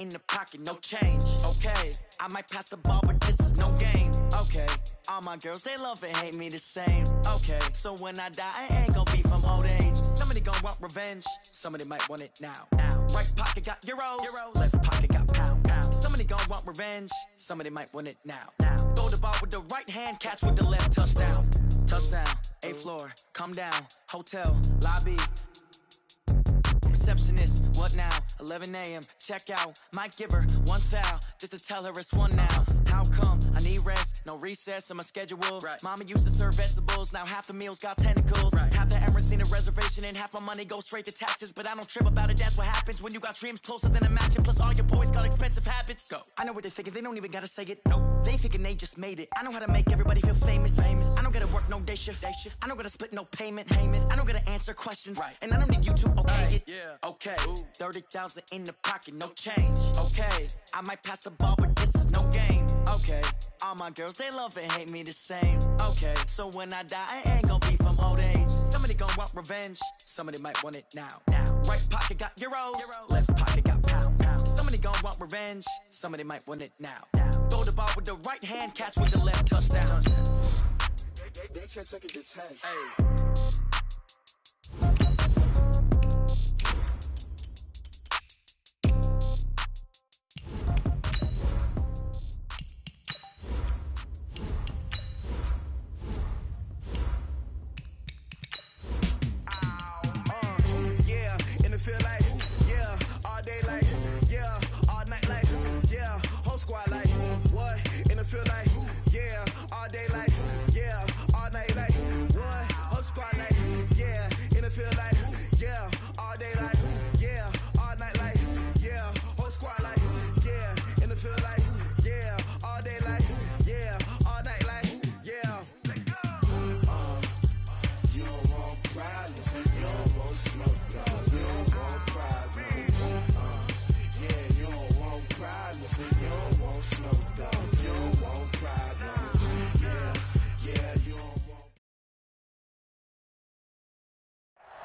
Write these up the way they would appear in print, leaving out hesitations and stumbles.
in the pocket, no change. Okay, I might pass the ball, but this is no game. Okay, all my girls, they love and hate me the same. Okay, so when I die, I ain't gonna be from old age. Somebody gon' want revenge, somebody might want it now. Right pocket got euros, left pocket got pound. Somebody gon' want revenge, somebody might want it now. Throw the ball with the right hand, catch with the left, touchdown. Touchdown, 8th floor, come down, hotel, lobby. Receptionist, what now? 11 a.m. check out. Might give her one foul just to tell her it's one now. How come? I need rest, no recess in my schedule. Right. Mama used to serve vegetables, now half the meals got tentacles. Right. Half the Emirates need a reservation and half my money goes straight to taxes. But I don't trip about it, that's what happens when you got dreams closer than a match. And plus all your boys got expensive habits. Go. I know what they're thinking, they don't even gotta say it. Nope. They thinking they just made it. I know how to make everybody feel famous. I don't gotta work no day shift. I don't gotta split no payment. I don't gotta answer questions. Right. And I don't need you to okay it. Yeah. Okay, 30,000 in the pocket, no change. Okay, I might pass the ball, but this is no game. Okay, all my girls, they love and hate me the same. Okay, so when I die, I ain't gonna be from old age. Somebody gon' want revenge, somebody might want it now. Right pocket got euros, left pocket got pound. Somebody gon' want revenge, somebody might want it now. Throw the ball with the right hand, catch with the left, touchdown. They can't take it to 10. Hey.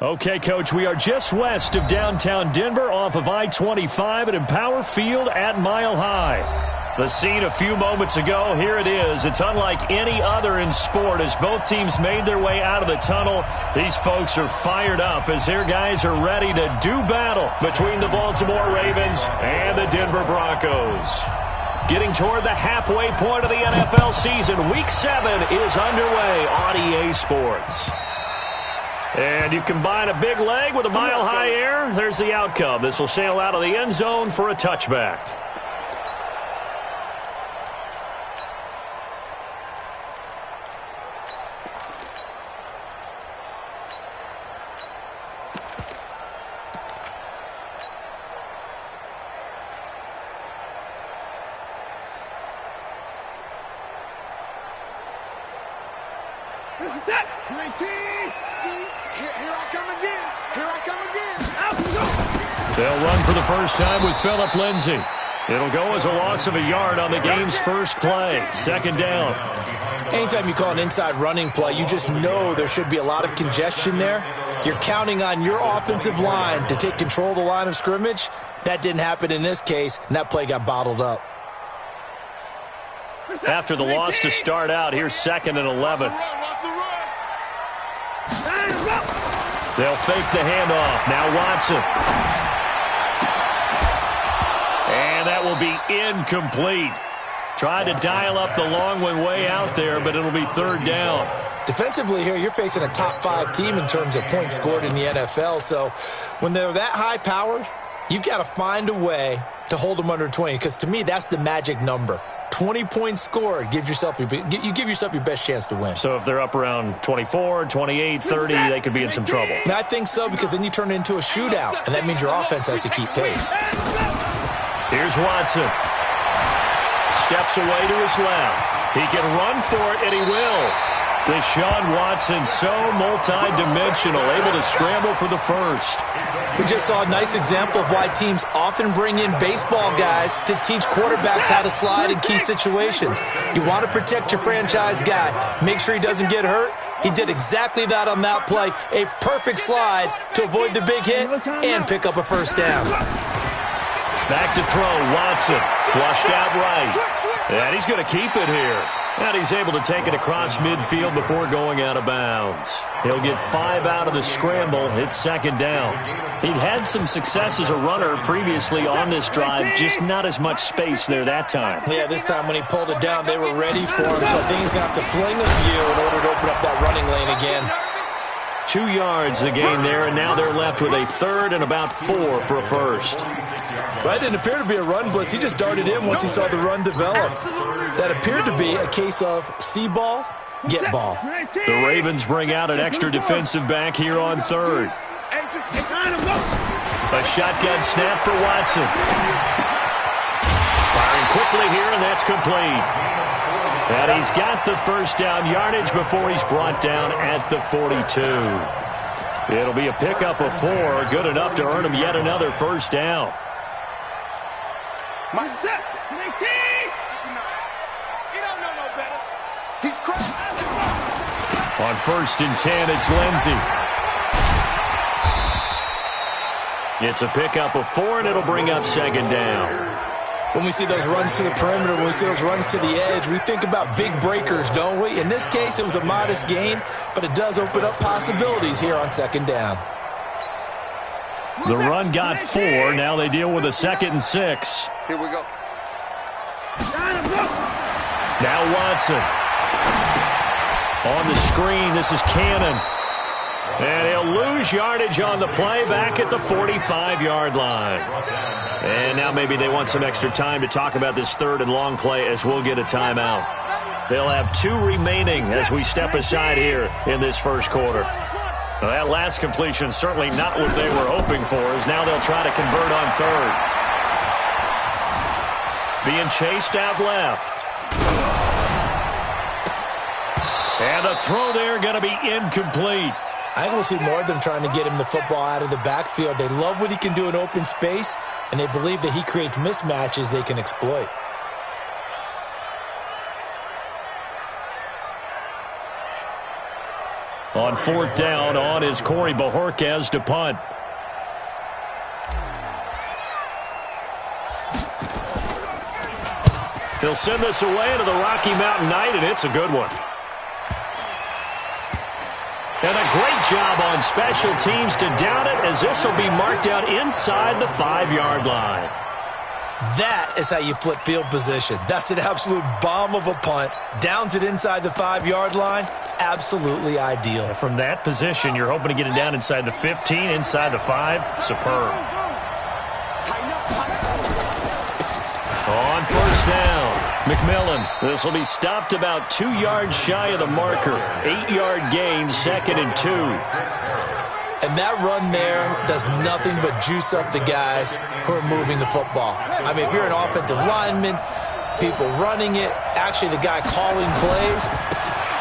Okay, Coach, we are just west of downtown Denver off of I-25 at Empower Field at Mile High. The scene a few moments ago, here it is. It's unlike any other in sport as both teams made their way out of the tunnel. These folks are fired up as their guys are ready to do battle between the Baltimore Ravens and the Denver Broncos. Getting toward the halfway point of the NFL season, Week 7 is underway on EA Sports. And you combine a big leg with a mile-high air, there's the outcome. This will sail out of the end zone for a touchback. This is it. 19. Here I come again. Here I come again. Out we go. They'll run for the first time with Phillip Lindsay. It'll go as a loss of a yard on the game's first play. Second down. Anytime you call an inside running play, you just know there should be a lot of congestion there. You're counting on your offensive line to take control of the line of scrimmage. That didn't happen in this case, and that play got bottled up. After the loss to start out, here's 2nd and 11. They'll fake the handoff. Now Watson. And that will be incomplete. Tried to dial up the long one way out there, but it'll be third down. Defensively here, you're facing a top-5 team in terms of points scored in the NFL. So when they're that high-powered, you've got to find a way to hold them under 20, because to me, that's the magic number. 20 points scored, you give yourself your best chance to win. So if they're up around 24, 28, 30, they could be in some trouble. I think so, because then you turn it into a shootout, and that means your offense has to keep pace. Here's Watson. Steps away to his left. He can run for it, and he will. Deshaun Watson, so multi-dimensional, able to scramble for the first. We just saw a nice example of why teams often bring in baseball guys to teach quarterbacks how to slide in key situations. You want to protect your franchise guy. Make sure he doesn't get hurt. He did exactly that on that play. A perfect slide to avoid the big hit and pick up a first down. Back to throw, Watson. Flushed out right. And he's going to keep it here. And he's able to take it across midfield before going out of bounds. He'll get 5 out of the scramble. It's second down. He'd had some success as a runner previously on this drive, just not as much space there that time. Yeah, this time when he pulled it down, they were ready for him. So I think he's going to have to fling a few in order to open up that running lane again. 2 yards the gain there, and now they're left with a third and about 4 for a first. Well, it didn't appear to be a run blitz. He just darted in once he saw the run develop. That appered to be a case of see ball, get ball. The Ravens bring out an extra defensive back here on third. A shotgun snap for Watson. Firing quickly here, and that's complete. And he's got the first down yardage before he's brought down at the 42. It'll be a pickup of 4, good enough to earn him yet another first down. On 1st and 10, it's Lindsey. It's a pickup of 4, and it'll bring up second down. When we see those runs to the perimeter, when we see those runs to the edge, we think about big breakers, don't we? In this case, it was a modest gain, but it does open up possibilities here on second down. The run got 4. Now they deal with a 2nd and 6. Here we go. Now Watson. On the screen, this is Cannon. And he'll lose yardage on the play back at the 45-yard line. And now maybe they want some extra time to talk about this 3rd and long play as we'll get a timeout. They'll have 2 remaining as we step aside here in this first quarter. Well, that last completion certainly not what they were hoping for, as now they'll try to convert on 3rd. Being chased out left. And the throw there going to be incomplete. I think we'll see more of them trying to get him the football out of the backfield. They love what he can do in open space, and they believe that he creates mismatches they can exploit. On 4th down, on is Corey Bojorquez to punt. He'll send this away into the Rocky Mountain Night, and it's a good one. And a great job on special teams to down it, as this will be marked out inside the 5-yard line. That is how you flip field position. That's an absolute bomb of a punt. Downs it inside the 5-yard line. Absolutely ideal. From that position, you're hoping to get it down inside the 15, inside the 5. Superb. On 1st down, McMillan. This will be stopped about 2 yards shy of the marker. 8-yard gain, 2nd and 2. And that run there does nothing but juice up the guys who are moving the football. I mean, if you're an offensive lineman, people running it, actually the guy calling plays,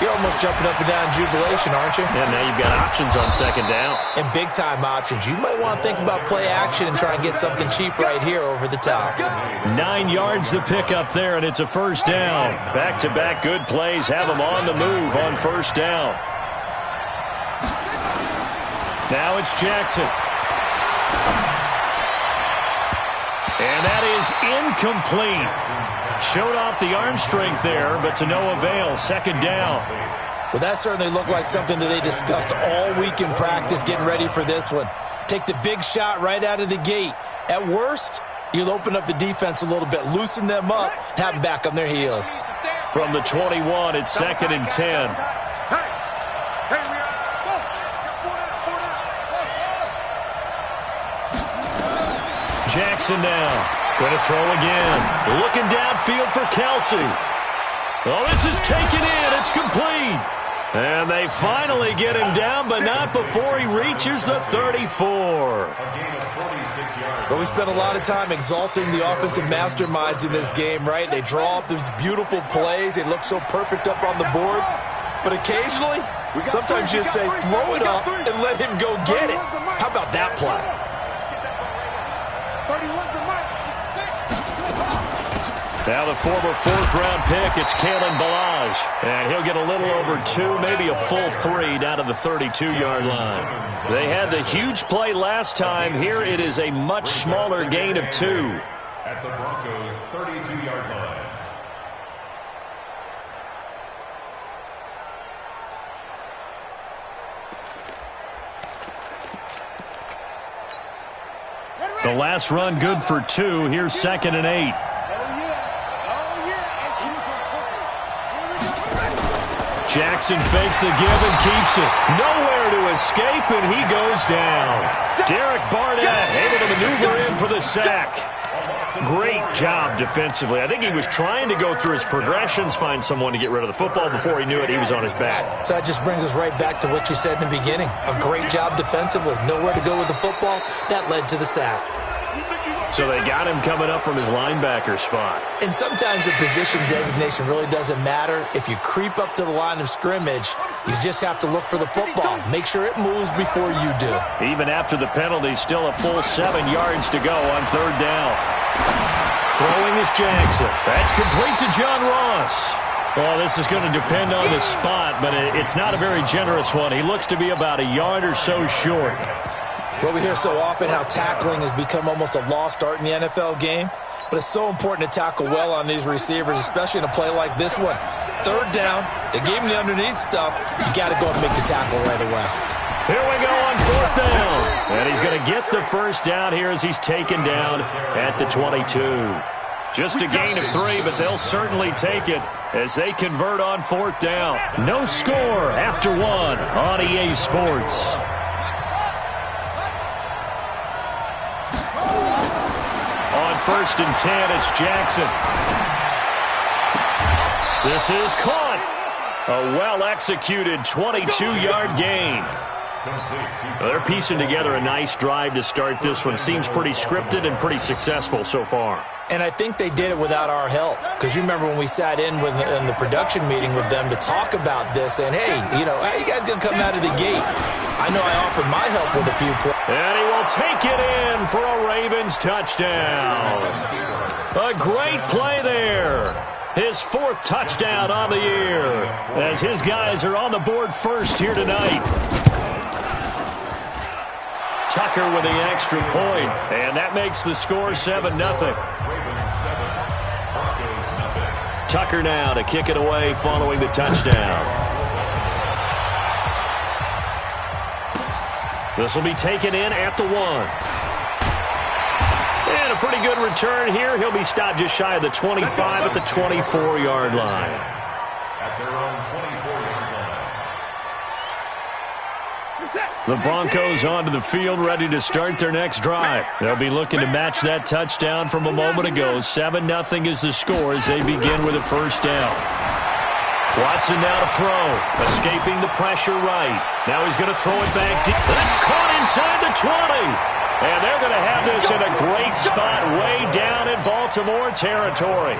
you're almost jumping up and down in jubilation, aren't you? Yeah, now you've got options on 2nd down. And big-time options. You might want to think about play action and try and get something cheap right here over the top. 9 yards the pickup there, and it's a first down. Back-to-back good plays have them on the move on 1st down. Now it's Jackson. And that is incomplete. Showed off the arm strength there, but to no avail. 2nd down. Well, that certainly looked like something that they discussed all week in practice getting ready for this one. Take the big shot right out of the gate. At worst, you'll open up the defense a little bit, loosen them up, and have them back on their heels. From the 21, it's 2nd and 10. Jackson now. Going to throw again. Looking downfield for Kelsey. Oh, this is taken in. It's complete. And they finally get him down, but not before he reaches the 34. But we spent a lot of time exalting the offensive masterminds in this game, right? They draw up these beautiful plays. They look so perfect up on the board. But occasionally, sometimes you just say, throw it up and let him go get it. How about that play? Now the former 4th-round pick, it's Kalen Ballage. And he'll get a little over 2, maybe a full 3 down to the 32-yard line. They had the huge play last time. Here it is a much smaller gain of 2. Broncos' 32-yard line. The last run good for 2. Here's 2nd and 8. Jackson fakes the give and keeps it. Nowhere to escape, and he goes down. Derek Barnett able to maneuver in for the sack. Great job defensively. I think he was trying to go through his progressions, find someone to get rid of the football. Before he knew it, he was on his back. So that just brings us right back to what you said in the beginning. A great job defensively. Nowhere to go with the football. That led to the sack. So they got him coming up from his linebacker spot. And sometimes the position designation really doesn't matter. If you creep up to the line of scrimmage, you just have to look for the football. Make sure it moves before you do. Even after the penalty, still a full 7 yards to go on 3rd down. Throwing is Jackson. That's complete to John Ross. Well, this is going to depend on the spot, but it's not a very generous one. He looks to be about a yard or so short. Well, we hear so often how tackling has become almost a lost art in the NFL game, but it's so important to tackle well on these receivers, especially in a play like this one. 3rd down, they gave him the underneath stuff. You got to go and make the tackle right away. Here we go on 4th down, and he's going to get the first down here as he's taken down at the 22. Just a gain of 3, but they'll certainly take it as they convert on 4th down. No score after 1 on EA Sports. On 1st and 10, it's Jackson. This is caught. A well-executed 22-yard gain. They're piecing together a nice drive to start this one. Seems pretty scripted and pretty successful so far. And I think they did it without our help. Because you remember when we sat in the production meeting with them to talk about this, and hey, you know, how you guys going to come out of the gate? I know I offered my help with a few plays. And he will take it in for a Ravens touchdown. A great play there. His 4th touchdown on the year as his guys are on the board first here tonight. Tucker with the extra point, and that makes the score 7-0. Tucker now to kick it away following the touchdown. This will be taken in at the 1. And a pretty good return here. He'll be stopped just shy of the 25 at the 24-yard line. At their own 24-yard line. The Broncos onto the field, ready to start their next drive. They'll be looking to match that touchdown from a moment ago. 7-0 is the score as they begin with a first down. Watson now to throw, escaping the pressure right. Now he's going to throw it back deep. That's caught inside the 20. And they're going to have this in a great spot way down in Baltimore territory.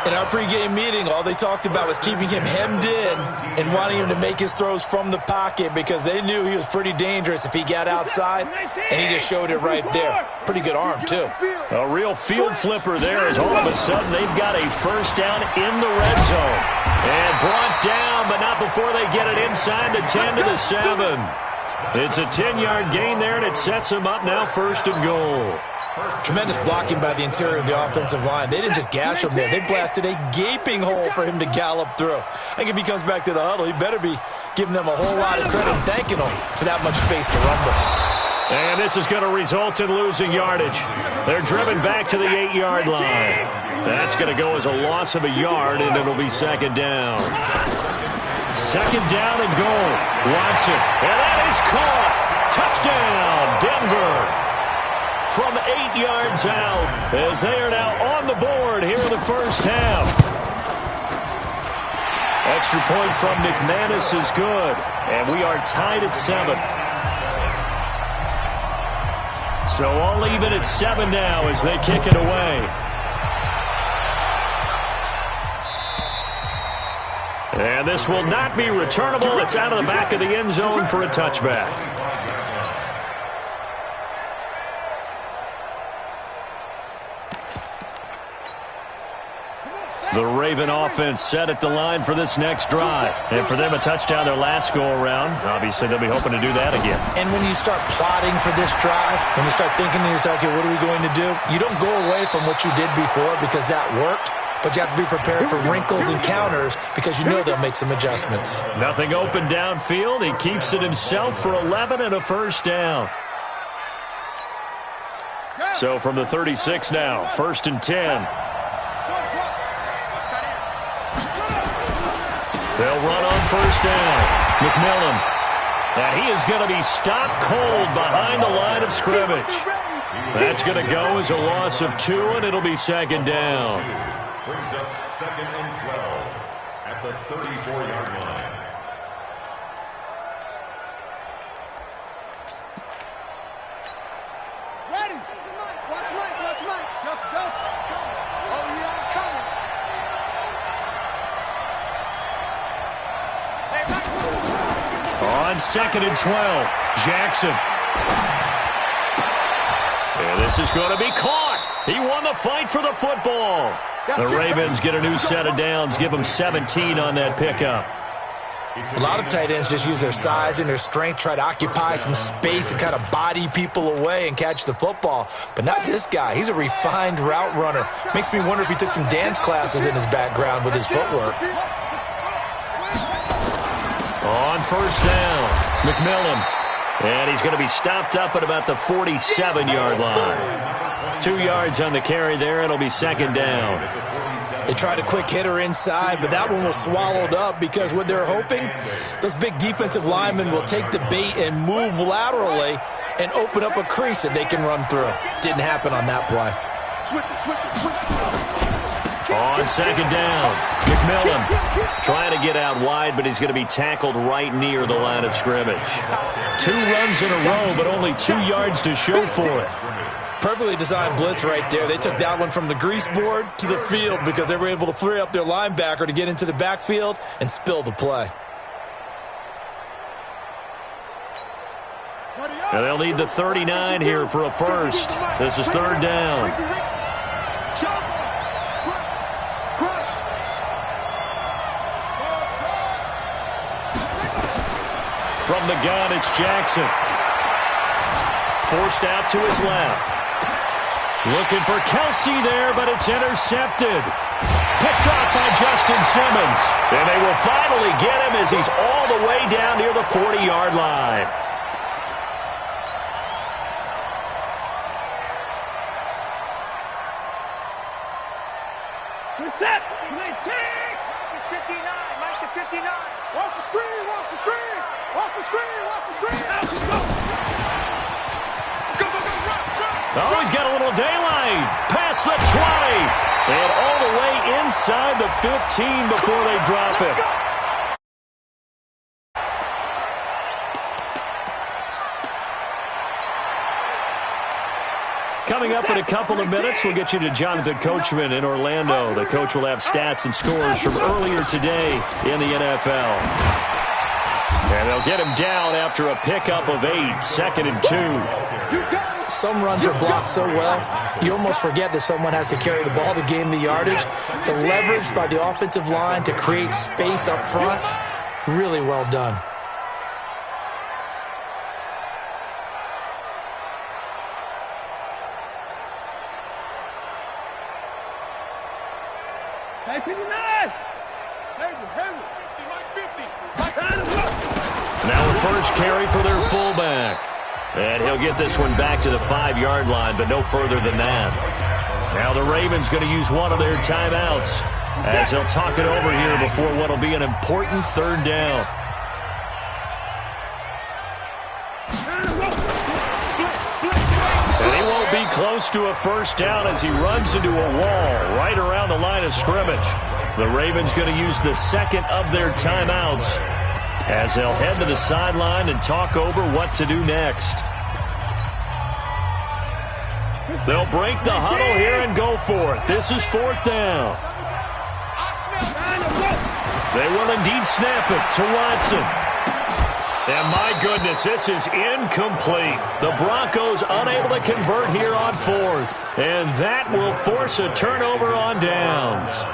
In our pregame meeting, all they talked about was keeping him hemmed in and wanting him to make his throws from the pocket because they knew he was pretty dangerous if he got outside, and he just showed it right there. Pretty good arm, too. A real field flipper there as all of a sudden they've got a first down in the red zone. And brought down, but not before they get it inside the 10 to the 7. It's a 10-yard gain there, and it sets him up now 1st and goal. Tremendous blocking by the interior of the offensive line. They didn't just gash him there. They blasted a gaping hole for him to gallop through. I think if he comes back to the huddle, he better be giving them a whole lot of credit and thanking them for that much space to rumble. And this is going to result in losing yardage. They're driven back to the 8-yard line. That's going to go as a loss of a yard, and it'll be 2nd down. 2nd down and goal. Watson. And that is caught. Touchdown, Denver. From 8 yards out as they are now on the board here in the first half. Extra point from McManus is good, and we are tied at 7. So all even at 7 now as they kick it away. And this will not be returnable. It's out of the back of the end zone for a touchback. The Raven offense set at the line for this next drive. And for them, a touchdown their last go-around. Obviously, they'll be hoping to do that again. And when you start plotting for this drive, when you start thinking to yourself, okay, what are we going to do? You don't go away from what you did before because that worked, but you have to be prepared for wrinkles and counters because you know they'll make some adjustments. Nothing open downfield. He keeps it himself for 11 and a first down. So from the 36 now, 1st and 10. They'll run on first down. McMillan. And he is going to be stopped cold behind the line of scrimmage. That's going to go as a loss of 2, and it'll be 2nd down. Brings up 2nd and 12 at the 34-yard line. Ready. Watch Mike. Delta. Oh, yeah, I'm coming. On 2nd and 12, Jackson. And this is going to be caught. He won the fight for the football. The Ravens get a new set of downs, give them 17 on that pickup. A lot of tight ends just use their size and their strength, try to occupy some space and kind of body people away and catch the football. But not this guy. He's a refined route runner. Makes me wonder if he took some dance classes in his background with his footwork. On first down, McMillan. And he's going to be stopped up at about the 47-yard line. 2 yards on the carry there. It'll be 2nd down. They tried a quick hitter inside, but that one was swallowed up because what they're hoping, those big defensive linemen will take the bait and move laterally and open up a crease that they can run through. Didn't happen on that play. On 2nd down, McMillan trying to get out wide, but he's going to be tackled right near the line of scrimmage. 2 runs in a row, but only 2 yards to show for it. Perfectly designed blitz right there. They took that one from the grease board to the field because they were able to free up their linebacker to get into the backfield and spill the play. And they'll need the 39 here for a first. This is 3rd down. From the gun, it's Jackson. Forced out to his left. Looking for Kelsey there, but it's intercepted. Picked off by Justin Simmons. And they will finally get him as he's all the way down near the 40-yard line. We're set. Play tag. It's 59. Mike to 59. Watch the screen. Watch the screen. Watch the screen. Watch the screen. Out you go. Go, run. Oh, he's got a little daylight. Past the 20. And all the way inside the 15 before they drop it. Coming up in a couple of minutes, we'll get you to Jonathan Coachman in Orlando. The coach will have stats and scores from earlier today in the NFL. And they'll get him down after a pickup of 8, 2nd and 2. Some runs are blocked so well, you almost forget that someone has to carry the ball to gain the yardage. The leverage by the offensive line to create space up front, really well done. Hey, 59. Now a first carry for their fullback. And he'll get this one back to the 5-yard line, but no further than that. Now the Ravens going to use one of their timeouts as they'll talk it over here before what will be an important 3rd down. And he won't be close to a first down as he runs into a wall right around the line of scrimmage. The Ravens going to use the 2nd of their timeouts as they'll head to the sideline and talk over what to do next. They'll break the huddle here and go for it. This is 4th down. They will indeed snap it to Watson. And my goodness, this is incomplete. The Broncos unable to convert here on 4th. And that will force a turnover on downs.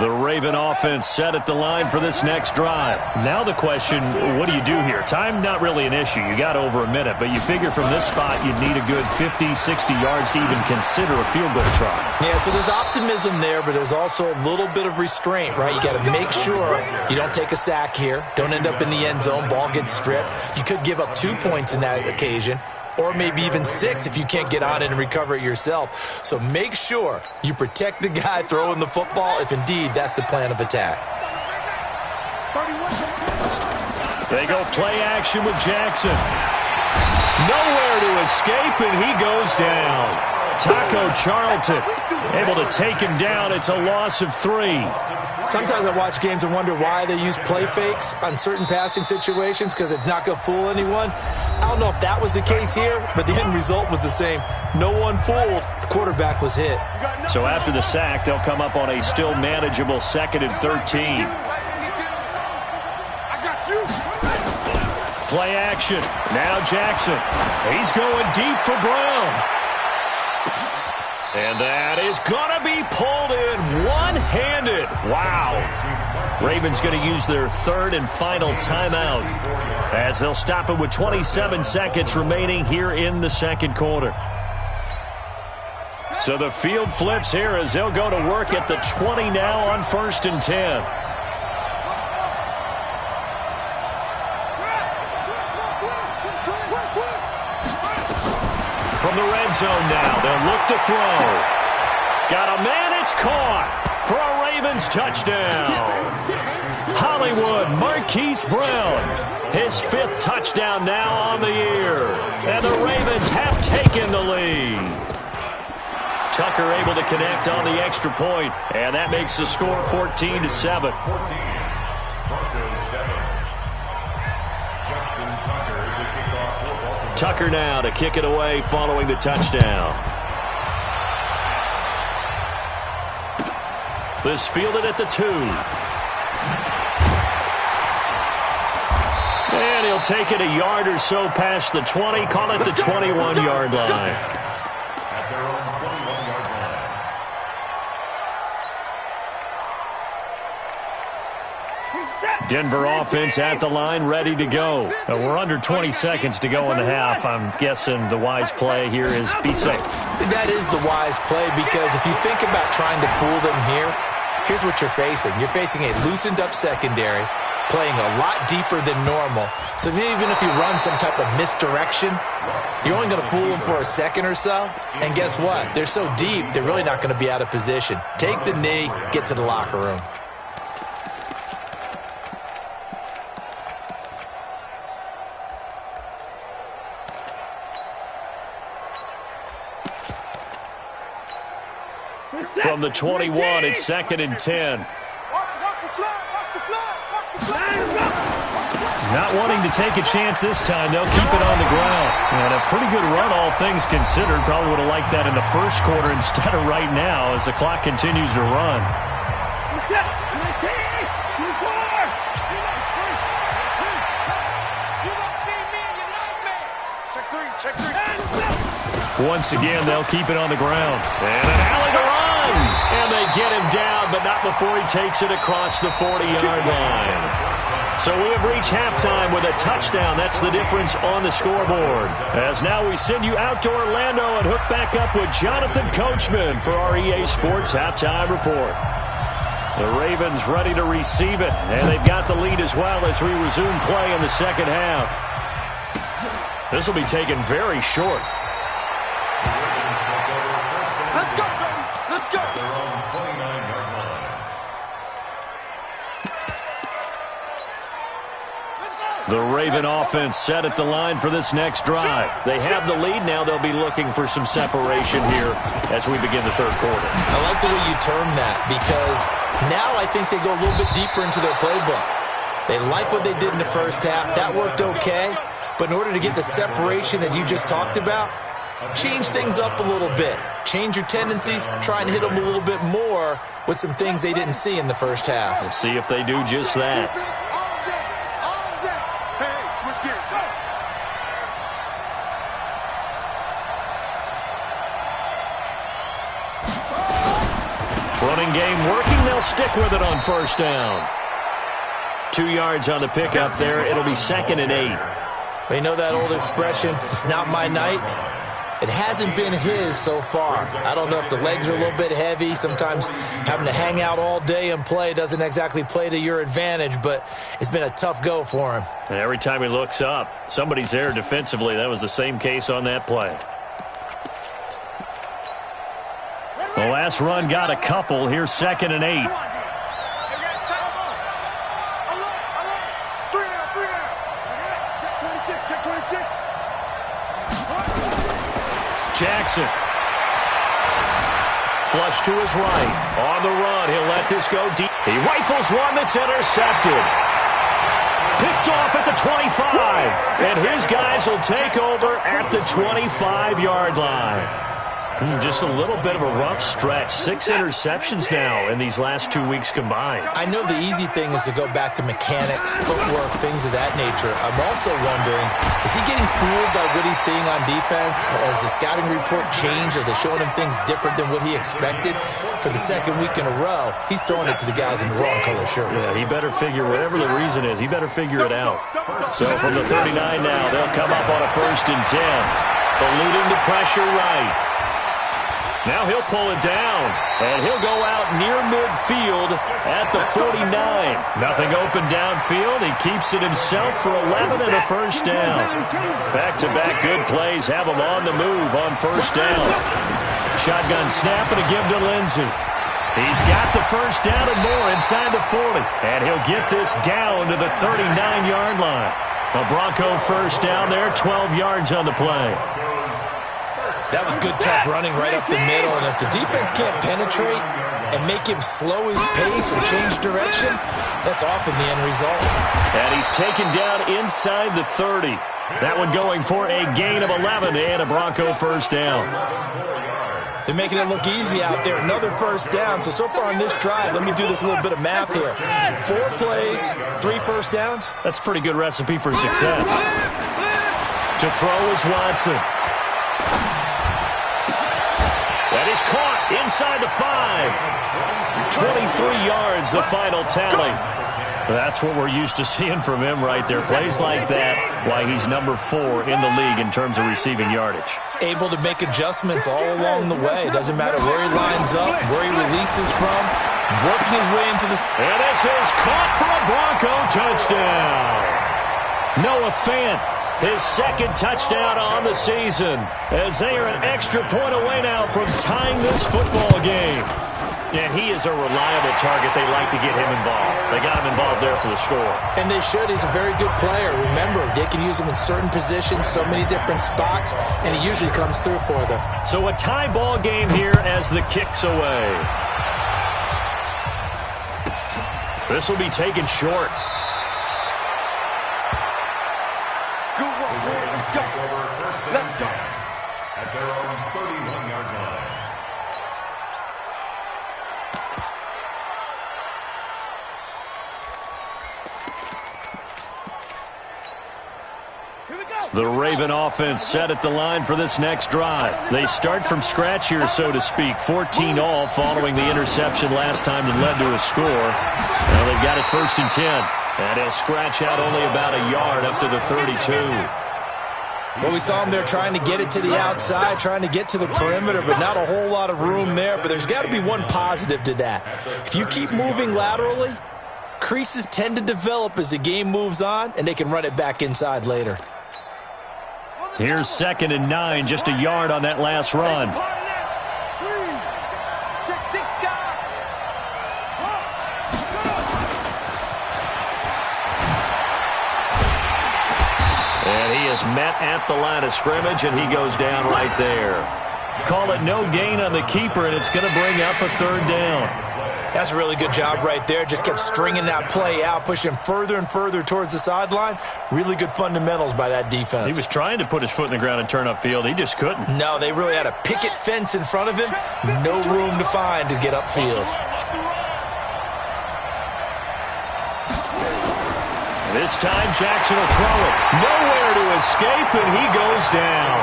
The Raven offense set at the line for this next drive. Now the question, what do you do here? Time, not really an issue. You got over a minute, but you figure from this spot you'd need a good 50, 60 yards to even consider a field goal try. Yeah, so there's optimism there, but there's also a little bit of restraint, right? You got to make sure you don't take a sack here. Don't end up in the end zone. Ball gets stripped. You could give up 2 points in that occasion, or maybe even 6 if you can't get on it and recover it yourself. So make sure you protect the guy throwing the football if indeed that's the plan of attack. They go play action with Jackson. Nowhere to escape, and he goes down. Taco Charlton able to take him down. It's a loss of 3. Sometimes I watch games and wonder why they use play fakes on certain passing situations, because it's not going to fool anyone. I don't know if that was the case here, but the end result was the same. No one fooled. The quarterback was hit. So after the sack, they'll come up on a still manageable 2nd and 13. Play action. Now Jackson. He's going deep for Brown. And that is going to be pulled in one-handed. Wow. Ravens going to use their 3rd and final timeout as they'll stop it with 27 seconds remaining here in the 2nd quarter. So the field flips here as they'll go to work at the 20 now on 1st and 10. From the red zone now, they'll look to throw. Got a man, it's caught for a Ravens touchdown. Hollywood Marquise Brown, his 5th touchdown now on the year. And the Ravens have taken the lead. Tucker able to connect on the extra point, and that makes the score 14-7. 14, Broncos 7. Justin Tucker to kick off for Baltimore. Tucker now to kick it away following the touchdown. This fielded at the 2. And he'll take it a yard or so past the 20, call it the 21-yard line. At their own 21-yard line. Denver offense at the line, ready to go. We're under 20 seconds to go in the half. I'm guessing the wise play here is be safe. That is the wise play, because if you think about trying to fool them here, here's what you're facing. You're facing a loosened-up secondary, playing a lot deeper than normal. So even if you run some type of misdirection, you're only going to fool them for a second or so. And guess what? They're so deep, they're really not going to be out of position. Take the knee, get to the locker room. From the 21, it's 2nd and 10. Not wanting to take a chance this time, they'll keep it on the ground. And a pretty good run, all things considered. Probably would have liked that in the first quarter instead of right now as the clock continues to run. Once again, they'll keep it on the ground. And an alley to run. And they get him down, but not before he takes it across the 40-yard line. So we have reached halftime with a touchdown. That's the difference on the scoreboard. As now we send you out to Orlando and hook back up with Jonathan Coachman for our EA Sports Halftime Report. The Ravens ready to receive it, and they've got the lead as well as we resume play in the second half. This will be taken very short. Let's go, baby. Let's go. Their own 29-yard line. The Raven offense set at the line for this next drive. They have the lead. Now they'll be looking for some separation here as we begin the third quarter. I like the way you term that, because now I think they go a little bit deeper into their playbook. They like what they did in the first half. That worked okay. But in order to get the separation that you just talked about, change things up a little bit. Change your tendencies. Try and hit them a little bit more with some things they didn't see in the first half. We'll see if they do just that. Hey, switch gears. Running game working. They'll stick with it on first down. 2 yards on the pickup there. It'll be 2nd and 8. Well, you know that old expression, it's not my night? It hasn't been his so far. I don't know if the legs are a little bit heavy. Sometimes having to hang out all day and play doesn't exactly play to your advantage, but it's been a tough go for him. And every time he looks up, somebody's there defensively. That was the same case on that play. The last run got a couple. Here's 2nd and 8. Jackson. Flush to his right. On the run. He'll let this go deep. He rifles one that's intercepted. Picked off at the 25. And his guys will take over at the 25-yard line. Just a little bit of a rough stretch. 6 interceptions now in these last 2 weeks combined. I know the easy thing is to go back to mechanics, footwork, things of that nature. I'm also wondering, is he getting fooled by what he's seeing on defense? Has the scouting report changed? Are they showing him things different than what he expected? For the 2nd week in a row, he's throwing it to the guys in the wrong color shirts. Yeah, he better figure, whatever the reason is, he better figure it out. So from the 39 now, they'll come up on a 1st and 10. Eluding the pressure right. Now he'll pull it down, and he'll go out near midfield at the 49. Nothing open downfield. He keeps it himself for 11 and a 1st down. Back-to-back good plays have him on the move on 1st down. Shotgun snap and a give to Lindsey. He's got the 1st down and more inside the 40, and he'll get this down to the 39-yard line. A Bronco 1st down there, 12 yards on the play. That was good, tough running right up the middle. And if the defense can't penetrate and make him slow his pace and change direction, that's often the end result. And he's taken down inside the 30. That one going for a gain of 11 and a Bronco 1st down. They're making it look easy out there. Another 1st down. So far on this drive, let me do this little bit of math here. 4 plays, 3 1st downs. That's a pretty good recipe for success. To throw is Watson. That is caught inside the 5. 23 yards, the final tally. That's what we're used to seeing from him right there. Plays like that, why he's number 4 in the league in terms of receiving yardage. Able to make adjustments all along the way. Doesn't matter where he lines up, where he releases from, working his way into the... And this is caught for a Bronco touchdown. Noah Fant. His 2nd touchdown on the season, as they are an extra point away now from tying this football game. And he is a reliable target. They like to get him involved. They got him involved there for the score. And they should. He's a very good player. Remember, they can use him in certain positions, so many different spots, and he usually comes through for them. So a tie ball game here as the kick's away. This will be taken short. Let's go. At their own 31-yard line. The Raven offense set at the line for this next drive. They start from scratch here, so to speak. 14 all following the interception last time that led to a score. Now they've got it 1st and 10. And he'll scratch out only about a yard up to the 32. Well, we saw him there trying to get it to the outside, trying to get to the perimeter, but not a whole lot of room there. But there's got to be one positive to that. If you keep moving laterally, creases tend to develop as the game moves on, and they can run it back inside later. Here's 2nd and 9, just a yard on that last run. And he is met at the line of scrimmage, and he goes down right there. Call it no gain on the keeper, and it's going to bring up a 3rd down. That's a really good job right there. Just kept stringing that play out, pushing him further and further towards the sideline. Really good fundamentals by that defense. He was trying to put his foot in the ground and turn upfield. He just couldn't. No, they really had a picket fence in front of him. No room to find to get upfield. This time Jackson will throw it. Nowhere to escape, and he goes down.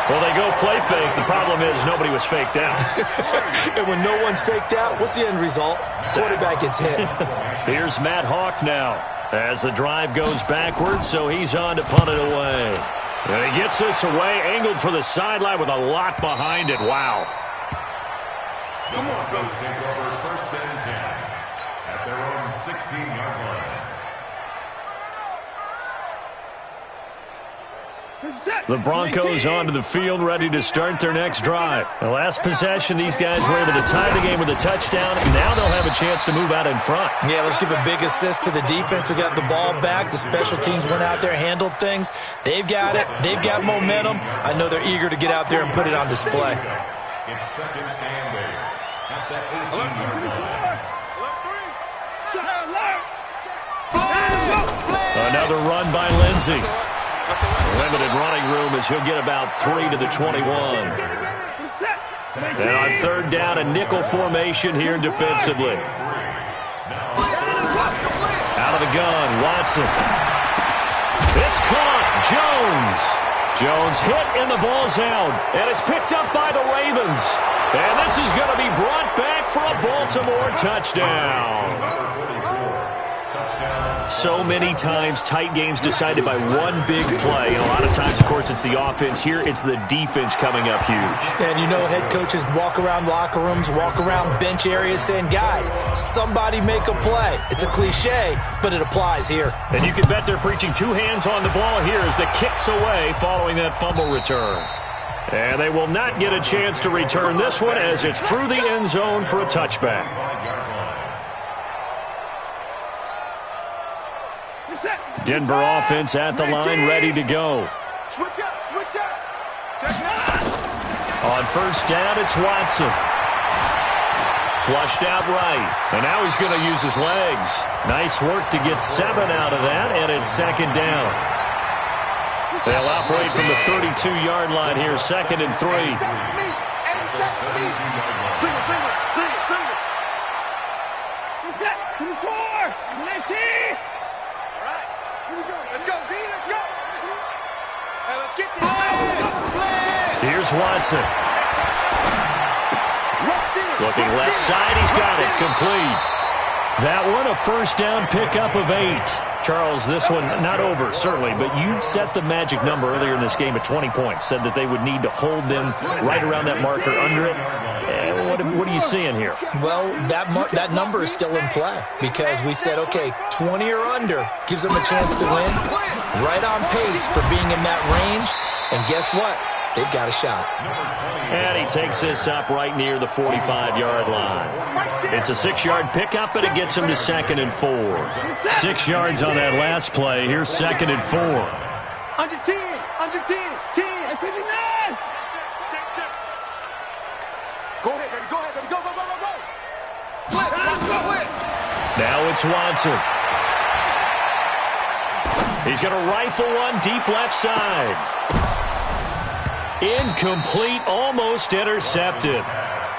Well, they go play fake. The problem is nobody was faked out. And when no one's faked out, what's the end result? Quarterback gets hit. Here's Matt Hawk now as the drive goes backwards, so he's on to punt it away. And he gets this away, angled for the sideline with a lot behind it. Wow. The Broncos take over 1st and 10 at their own 16-yard line. The Broncos onto the field, ready to start their next drive. The last possession, these guys were able to tie the game with a touchdown. Now they'll have a chance to move out in front. Yeah, let's give a big assist to the defense who got the ball back. The special teams went out there, handled things. They've got it. They've got momentum. I know they're eager to get out there and put it on display. It's 2nd and 8 at the 18-yard line. Another run by Lindsey. Limited running room as he'll get about 3 to the 21. And on 3rd down, a nickel formation here defensively. Out of the gun, Watson. It's caught. Jones hit and the ball's out. And it's picked up by the Ravens. And this is going to be brought back for a Baltimore touchdown. So many times tight games decided by one big play. And a lot of times, of course, it's the offense. Here, it's the defense coming up huge. And you know head coaches walk around locker rooms, walk around bench areas saying, guys, somebody make a play. It's a cliche, but it applies here. And you can bet they're preaching 2 hands on the ball here as the kick's away following that fumble return. And they will not get a chance to return this one as it's through the end zone for a touchback. Denver offense at the line, ready to go. Switch up. Check On 1st down, it's Watson. Flushed out right. And now he's going to use his legs. Nice work to get 7 out of that, and it's 2nd down. They'll operate from the 32-yard line here, 2nd and 3. Single. Reset. 24. 19. Let's go, B, let's go. Hey, let's get this. Here's Watson. Looking left side, he's got it, complete. That one, a 1st down pickup of 8. Charles, this one not over, certainly, but you set the magic number earlier in this game at 20 points, said that they would need to hold them right around that marker under it. What are you seeing here? Well, that number is still in play because we said, okay, 20 or under gives them a chance to win. Right on pace for being in that range. And guess what? They've got a shot. And he takes this up right near the 45-yard line. It's a 6-yard pickup, and it gets him to 2nd and 4. 6 yards on that last play. Here's 2nd and 4. Under 10, 10, and 59. Check. Go ahead, baby, go. Flip. Now it's Watson. He's going to rifle one deep left side. Incomplete, almost intercepted.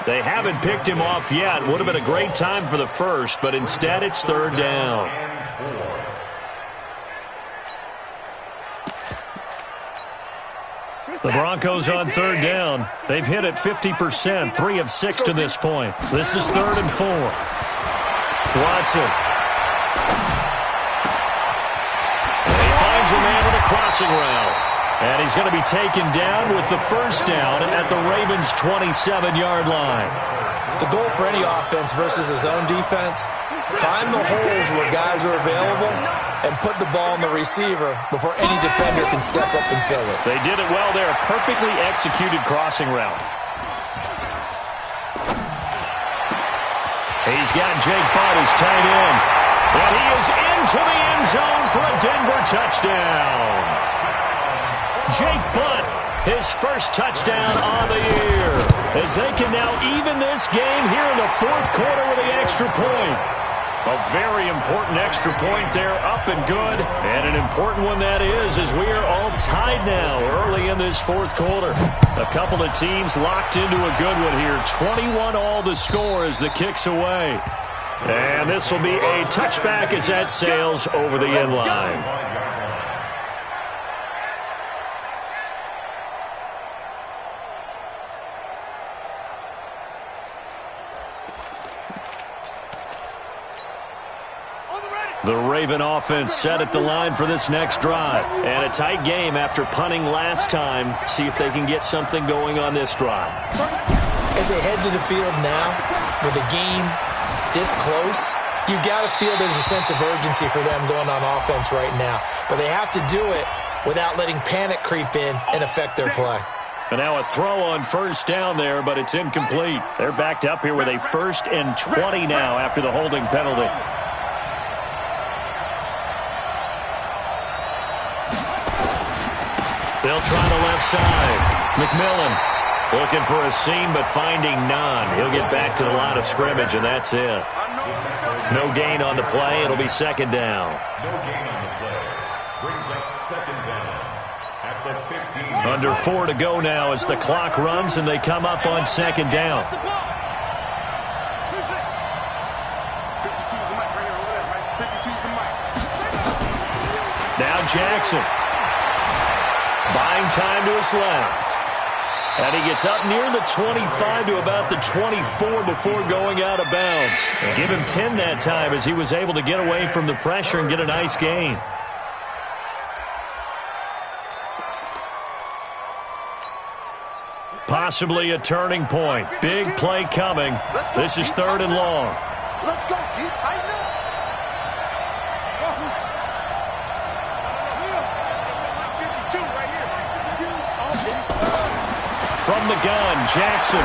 They haven't picked him off yet. Would have been a great time for the first, but instead it's 3rd down. The Broncos on 3rd down. They've hit it 50%, 3 of 6 to this point. This is 3rd and 4. Watson. And he finds a man with a crossing route. And he's going to be taken down with the 1st down at the Ravens' 27-yard line. The goal for any offense versus a zone defense, find the holes where guys are available and put the ball on the receiver before any defender can step up and fill it. They did it well there. Perfectly executed crossing route. He's got Jake Butt as tight end. And he is into the end zone for a Denver touchdown. Jake Butt, his first touchdown on the year. As they can now even this game here in the 4th quarter with the extra point. A very important extra point there, up and good. And an important one that is, as we are all tied now early in this 4th quarter. A couple of teams locked into a good one here. 21 all the score as the kick's away. And this will be a touchback as that sails over the end line. The Raven offense set at the line for this next drive. And a tight game after punting last time. See if they can get something going on this drive. As they head to the field now, with the game this close, you've got to feel there's a sense of urgency for them going on offense right now. But they have to do it without letting panic creep in and affect their play. And now a throw on first down there, but it's incomplete. They're backed up here with a 1st and 20 now after the holding penalty. They'll try the left side. McMillan looking for a seam, but finding none. He'll get back to the line of scrimmage, and that's it. No gain on the play. It'll be 2nd down. No gain on the play. Brings up 2nd down at the 15. Under 4 to go now as the clock runs, and they come up on 2nd down. Now Jackson. Buying time to his left. And he gets up near the 25 to about the 24 before going out of bounds. And give him 10 that time as he was able to get away from the pressure and get a nice gain. Possibly a turning point. Big play coming. This is 3rd and long. Let's go. Do you tighten up? From the gun, Jackson.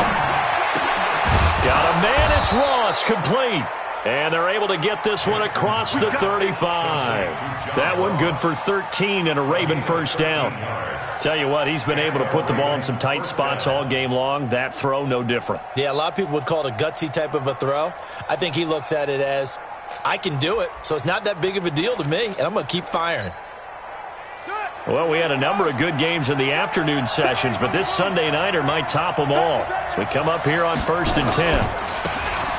Got a man, it's Ross, complete. And they're able to get this one across the 35. That one good for 13 and a Raven 1st down. Tell you what, he's been able to put the ball in some tight spots all game long. That throw, no different. Yeah, a lot of people would call it a gutsy type of a throw. I think he looks at it as, I can do it, so it's not that big of a deal to me, and I'm going to keep firing. Well, we had a number of good games in the afternoon sessions, but this Sunday nighter might top them all. So we come up here on 1st and 10.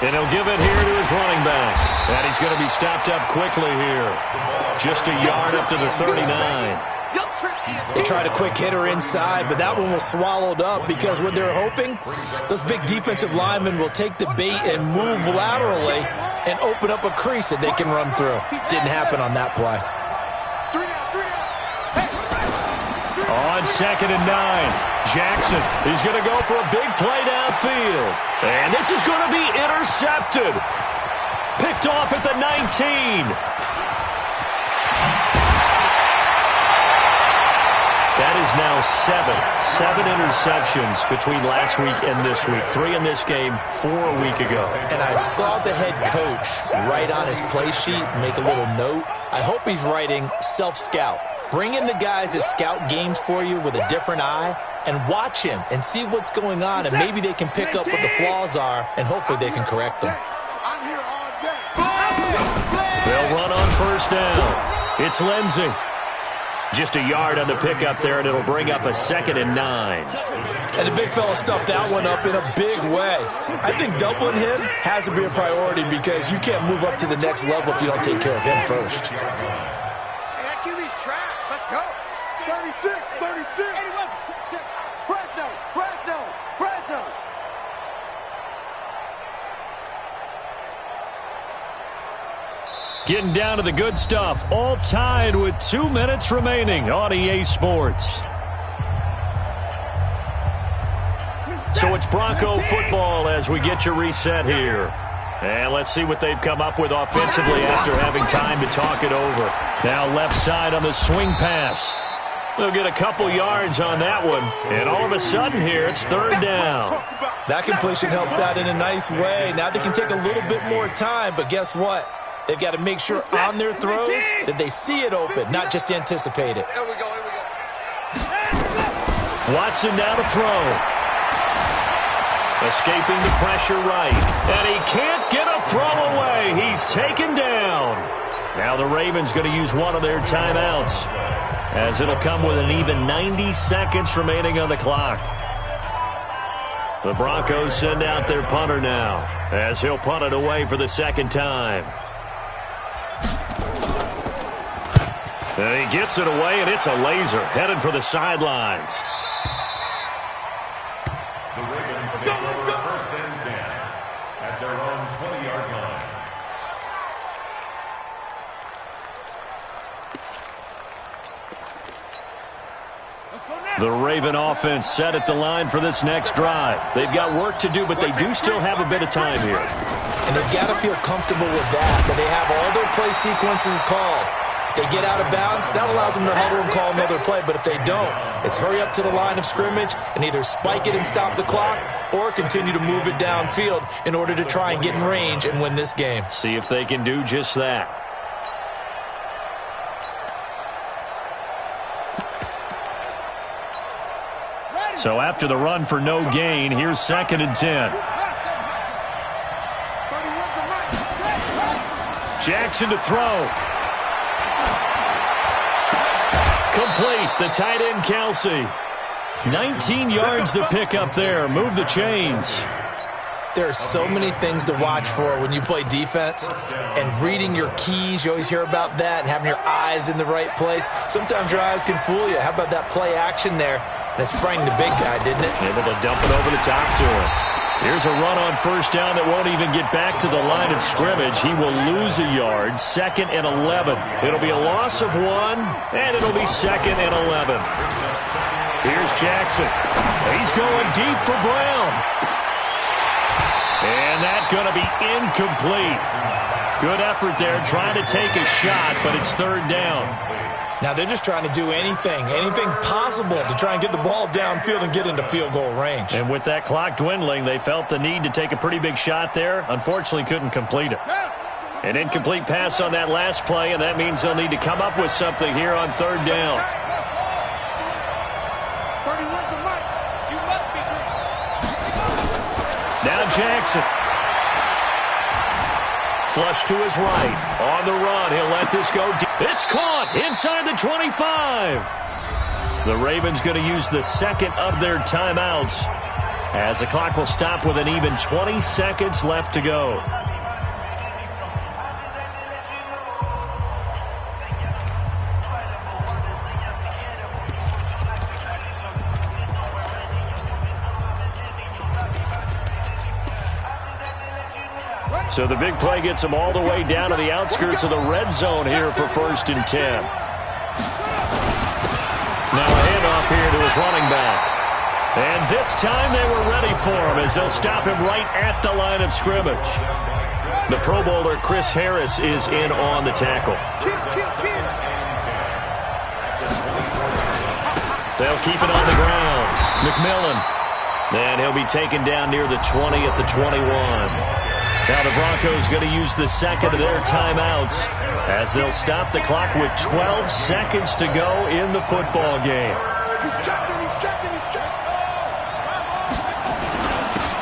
And he'll give it here to his running back. And he's going to be stopped up quickly here. Just a yard up to the 39. They tried a quick hitter inside, but that one was swallowed up because what they're hoping, those big defensive linemen will take the bait and move laterally and open up a crease that they can run through. Didn't happen on that play. On 2nd and 9, Jackson is going to go for a big play downfield. And this is going to be intercepted. Picked off at the 19. That is now 7 interceptions between last week and this week. 3 in this game, 4 a week ago. And I saw the head coach write on his play sheet, make a little note. I hope he's writing self-scout. Bring in the guys that scout games for you with a different eye and watch him and see what's going on, and maybe they can pick up what the flaws are, and hopefully they can correct them. They'll run on 1st down. It's Lindsey. Just a yard on the pickup there, and it'll bring up a 2nd and 9. And the big fella stuffed that one up in a big way. I think doubling him has to be a priority because you can't move up to the next level if you don't take care of him first. Let's go. 36, 36. Fresno. Getting down to the good stuff. All tied with 2 minutes remaining on EA Sports. So it's Bronco football as we get you reset here. And let's see what they've come up with offensively after having time to talk it over. Now left side on the swing pass. They'll get a couple yards on that one. And all of a sudden here, it's 3rd down. That completion helps out in a nice way. Now they can take a little bit more time, but guess what? They've got to make sure on their throws that they see it open, not just anticipate it. Here we go. Watson now to throw. Escaping the pressure right. And he can't get a throw away. He's taken down. Now the Ravens going to use one of their timeouts, as it'll come with an even 90 seconds remaining on the clock. The Broncos send out their punter now, as he'll punt it away for the 2nd time. And he gets it away, and it's a laser headed for the sidelines. The Ravens take over 1st and 10 at their own 20-yard line. The Raven offense set at the line for this next drive. They've got work to do, but they do still have a bit of time here. And they've got to feel comfortable with that they have all their play sequences called. If they get out of bounds, that allows them to huddle and call another play. But if they don't, it's hurry up to the line of scrimmage and either spike it and stop the clock or continue to move it downfield in order to try and get in range and win this game. See if they can do just that. So after the run for no gain, here's 2nd and 10. Jackson to throw. Complete. The tight end, Kelsey. 19 yards to pick up there. Move the chains. There are so many things to watch for when you play defense, and reading your keys, you always hear about that, and having your eyes in the right place. Sometimes your eyes can fool you. How about that play action there? And it sprang the big guy, didn't it? Able to dump it over the top to him. Here's a run on 1st down that won't even get back to the line of scrimmage. He will lose a yard. 2nd and 11. It'll be a loss of 1, and it'll be 2nd and 11. Here's Jackson. He's going deep for Brown. And that's going to be incomplete. Good effort there, trying to take a shot, but it's 3rd down. Now they're just trying to do anything possible to try and get the ball downfield and get into field goal range. And with that clock dwindling, they felt the need to take a pretty big shot there. Unfortunately, couldn't complete it. An incomplete pass on that last play, and that means they'll need to come up with something here on 3rd down. Now Jackson. Flush to his right. On the run. He'll let this go deep. It's caught inside the 25. The Ravens going to use the 2nd of their timeouts as the clock will stop with an even 20 seconds left to go. So the big play gets them all the way down to the outskirts of the red zone here for 1st and 10. Now a handoff here to his running back. And this time they were ready for him as they'll stop him right at the line of scrimmage. The Pro Bowler Chris Harris is in on the tackle. They'll keep it on the ground. McMillan. And he'll be taken down near the 20 at the 21. Now the Broncos going to use the 2nd of their timeouts as they'll stop the clock with 12 seconds to go in the football game. He's checking.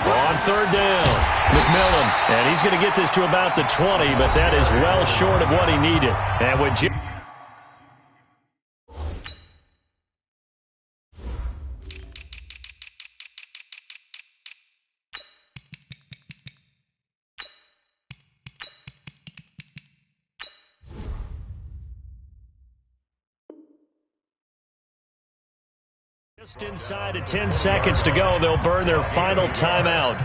On 3rd down, McMillan. And he's going to get this to about the 20, but that is well short of what he needed. And with just inside of 10 seconds to go, they'll burn their final timeout.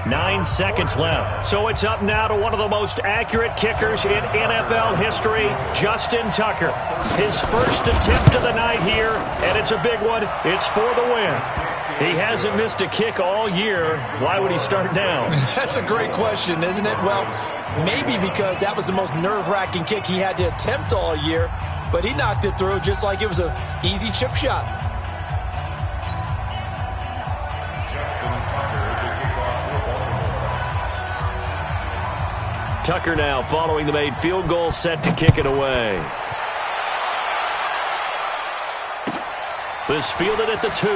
9 seconds left. So it's up now to one of the most accurate kickers in NFL history, Justin Tucker. His first attempt of the night here, and it's a big one. It's for the win. He hasn't missed a kick all year. Why would he start now? That's a great question, isn't it? Well, maybe because that was the most nerve-wracking kick he had to attempt all year, but he knocked it through just like it was an easy chip shot. Tucker now following the made field goal, set to kick it away. This fielded at the 2.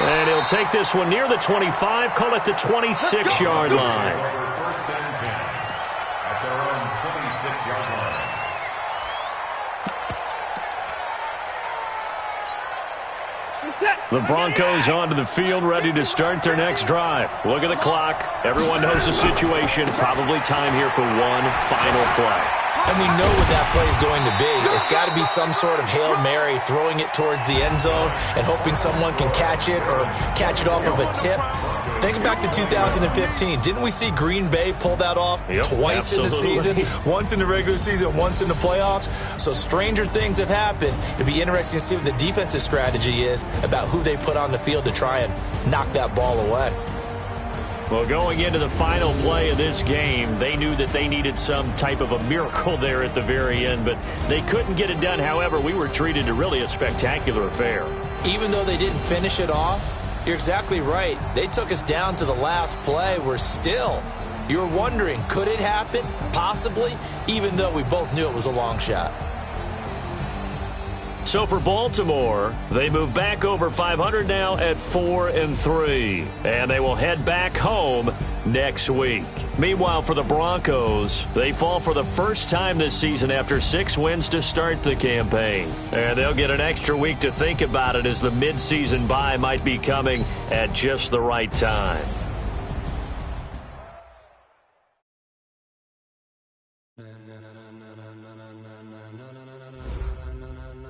And he'll take this one near the 25, call it the 26-yard line. First and 10 at their own 26-yard line. The Broncos onto the field, ready to start their next drive. Look at the clock. Everyone knows the situation. Probably time here for one final play. And we know what that play is going to be. It's got to be some sort of Hail Mary, throwing it towards the end zone and hoping someone can catch it or catch it off of a tip. Think back to 2015. Didn't we see Green Bay pull that off twice in the season? Once in the regular season, once in the playoffs. So stranger things have happened. It'll be interesting to see what the defensive strategy is about who they put on the field to try and knock that ball away. Well, going into the final play of this game, they knew that they needed some type of a miracle there at the very end, but they couldn't get it done. However, we were treated to really a spectacular affair. Even though they didn't finish it off, you're exactly right. They took us down to the last play. We're still, you were wondering, could it happen? Possibly, even though we both knew it was a long shot. So for Baltimore, they move back over 500 now at 4-3, and they will head back home next week. Meanwhile, for the Broncos, they fall for the first time this season after 6 wins to start the campaign. And they'll get an extra week to think about it as the midseason bye might be coming at just the right time.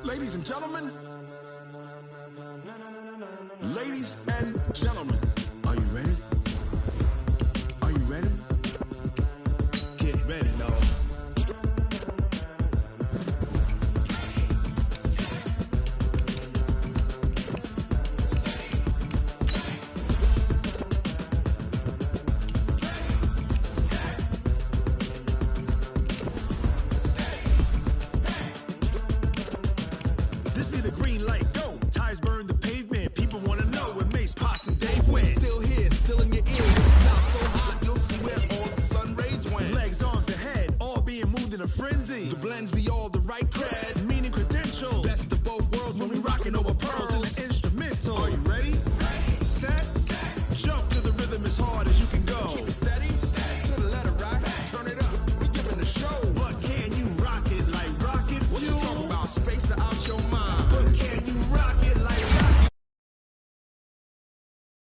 Ladies and gentlemen, are you ready? Are you ready? Get ready, dog. This be the green light, go. Tires burn the pavement. People want to know when Mace, Posse, and Dave win. Still here, still in your ears. Not so hot, you'll see where all the sun rays went. Legs, arms, and head, all being moved in a frenzy. The blends be all the right cred, meaning credentials. Best of both worlds when we rockin' over